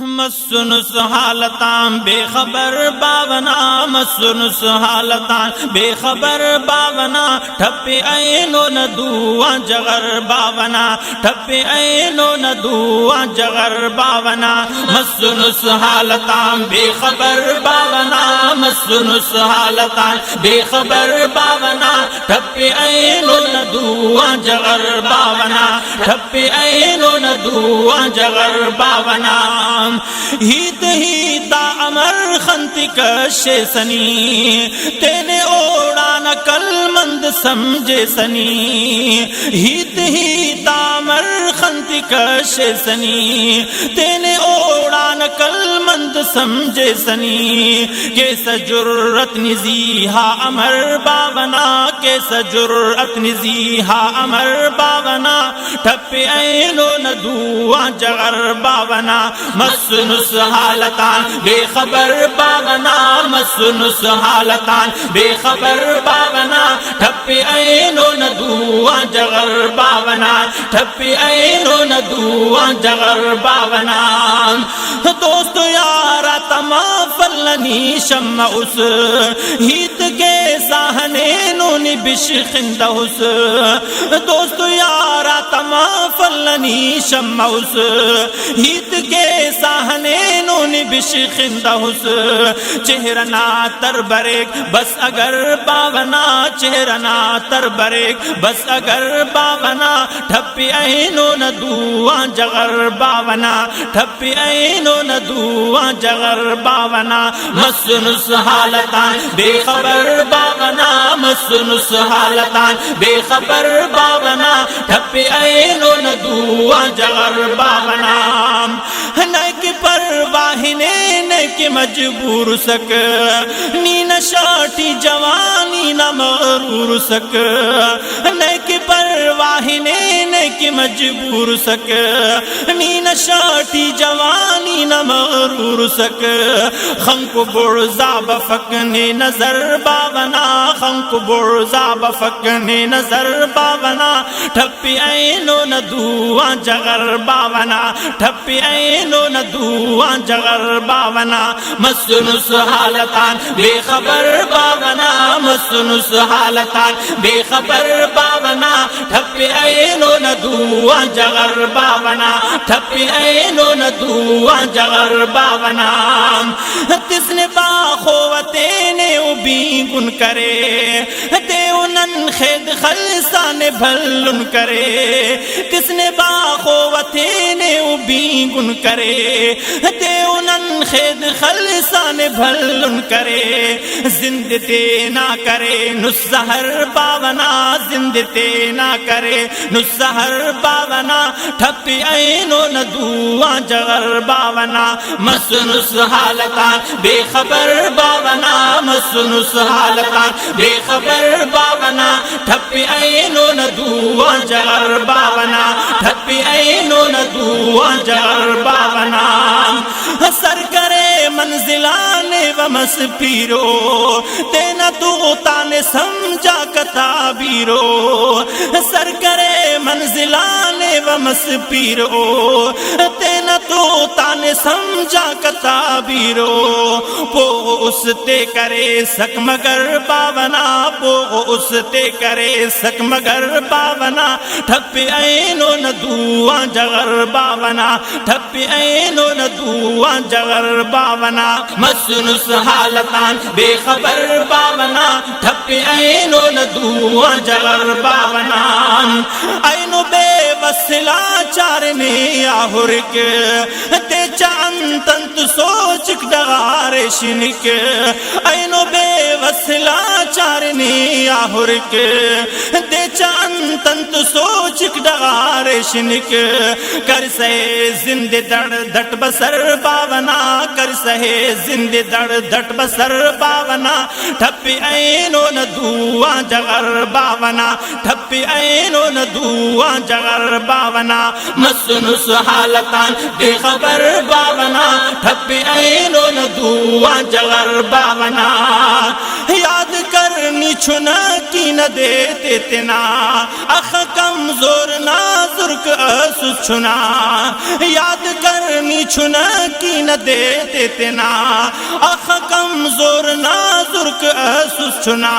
mission سہالتاں بے خبر باونا، mission سہالتاں بے خبر باونا، ٹھپے اینو ندواں جگر باونا، ٹھپے اینو ندواں جگر باونا، مسن سہالتاں بے خبر باونا، مسن سہالتاں بے خبر باونا، ٹھپے اینو ندواں جگر باونا، ٹھپے اینو ندواں جگر باونا، ہیت ہیتا امر خنتی کشے سنی، تینے اوڑا نکل مند سمجھے سنی، ہیت ہیتا امر خنتی کشے سنی، تینے اوڑا نکل مند سمجھے سنی، کیس جرت نزیہا امر باونا، کیس جرت نزیہا امر باونا، ٹھپے اینو ندواں جگر باونا، مسن سہالتاں بے خبر باونا، مسن سہالتاں بے خبر باونا، ٹھپے اینو ندواں جگر باونا، ٹھپے اینو ندواں جگر باونا، دوست یارا تما فلنی شمع اس، ہیت کے ساہنے نونی بشخند اس، دوست یارا تما فلنی شمع اس، ہیت کے ساہنے نونی بشخند اس، چہرہ نا تر بریک بس اگر باونا، چہرہ نا تر بریک بس اگر باونا، ٹھپی اینو ندواں جگر باونا، ٹھپی اینو ندواں جگر باونا، مسن سہالتاں بے خبر باونا، مسن سہالتاں بے خبر باونا، ٹھپی اینو ندواں جگر باونا، نیک پرواہنے نیک مجبور سک، نین شاٹی جوانی نہ مغرور سک، نیک پرواہنے نیک مجبور سک، نین شاٹی جوانی نہ مغرور سک، خنک برزا بفکنے نظر باونا، خنک برزا بفکنے نظر باونا، ٹھپی اینو ندواں جگر باونا، ٹھپی اینو ندواں جگر باونا، مسن سہالتاں بے خبر باونا، مسن سہالتاں بے خبر باونا، ٹھپی اینو ندواں جگر باونا، ٹھپی اینو ندواں جگر باونا، تس نے باخوتے نے ابی گن کرے، دیونن خید خلسان بھلن کرے، تس نے باخوتے نے ابی گن کرے، دیونن خید خلسان بھلن کرے، زندتے نہ کرے نسہر باونا، زندتے نہ کرے نسہر باونا، ٹھپی اینو ندواں جگر باونا، مسن سہالتاں بے خبر باونا، مسن سہالتاں بے خبر باونا، ٹھپی اینو ندواں جگر باونا، ٹھپی اینو ندواں جگر باونا، سر کرے منزلان و مس پیرو، تینا تو تانے سمجھا کتابیرو، سر کرے منزلان و مس پیرو، تینا تو تانے سمجھا کتابیرو، پو اس تے کرے سک مگر باونا، پو اس تے کرے سک مگر باونا، ٹھپی اینو ندواں جگر باونا، ٹھپی اینو ندواں جگر باونا، مسن سہالتاں بے خبر باونا، ٹھپی اینو ندواں جگر باونا، اینو بے وسلا چارنے آہرک، تے چانتنت سوچک ڈغار شنک، اینو بے وسلا چارنے آہرک، تے چانتنت سوچک ڈغار شنک، کر سہے زند دڑ دٹ بسر باونا، کر سہے زند دڑ دٹ بسر باونا، ٹھپی اینو ندواں جگر باونا، ٹھپی اینو ندواں جگر باونا، مسن سہالتاں بے خبر باونا، ٹھپی اینو ندواں جگر باونا، یاد کرنی چھنا کی نہ دیتے تنا اخ کمزور نازرک اسس چھنا یاد کرنی چھنا کی نہ دیتے تنا اخ کمزور نازرک اسس چھنا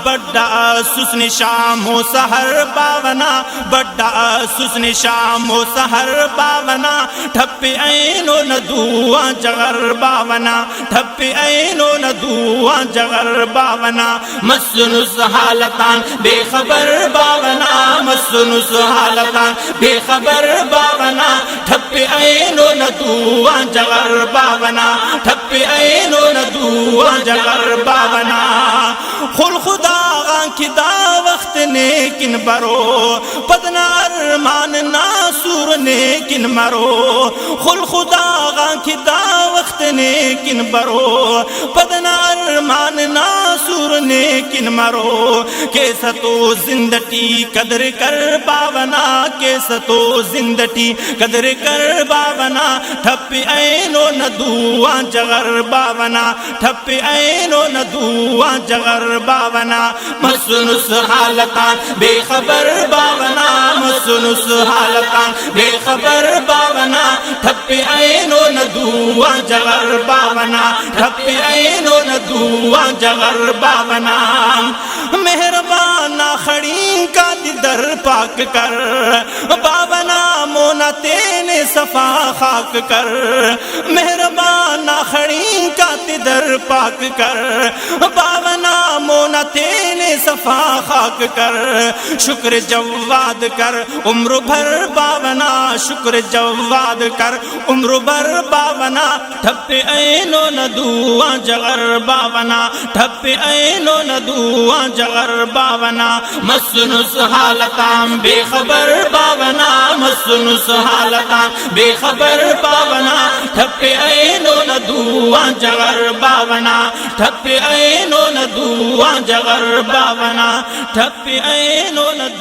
بڑا اسس نشام و سحر باونا بڑا اسس نشام و سحر باونا ٹھپی اینو ندوا جغر باونا ٹھپی اینو ندوا جغر باونا مسنس حالتان بے خبر باونا مسنس حالتان بے خبر باونا ٹھپی اینو ندوا جغر باونا ٹھپی اینو ندوا جغر باونا خل خدا غان کی دا وقت نیکن برو پدنا ارمان ناسور نیکن مرو خل خدا غان کی دا وقت نیکن برو پدنا ارمان ناسور نیکن مرو کیسا تو زندگی قدر کر باونا کیسا تو زندگی قدر کر باونا ٹھپی اینو ندوا جغر باونا ٹھپی اینو ندوا جغر باونا مسنس حالتان بے خبر باونا مسنس حالتان بے خبر باونا ٹھپی اینو ندوا جغر باونا ٹھپی اینو ندوا جغر باونا مہربانا خڑین کا در پاک کر باونا مونا تینے صفا خاک کر مہربانا خڑین کا در پاک کر باونا مونا تینے صفا خاک کر شکر جواد کر عمر بھر باونا شکر جواد کر عمر بھر باونا ٹھپی اینو ندوا جغر باونا ٹھپی اینو ندوا جغر باونا مسنس حالتان بے خبر باونا مسنس حالتان بے خبر باونا ٹھپی اینو ندوا جغر باونا ٹھپی اینو ندوا جغر باونا ٹھپی اینو ندوا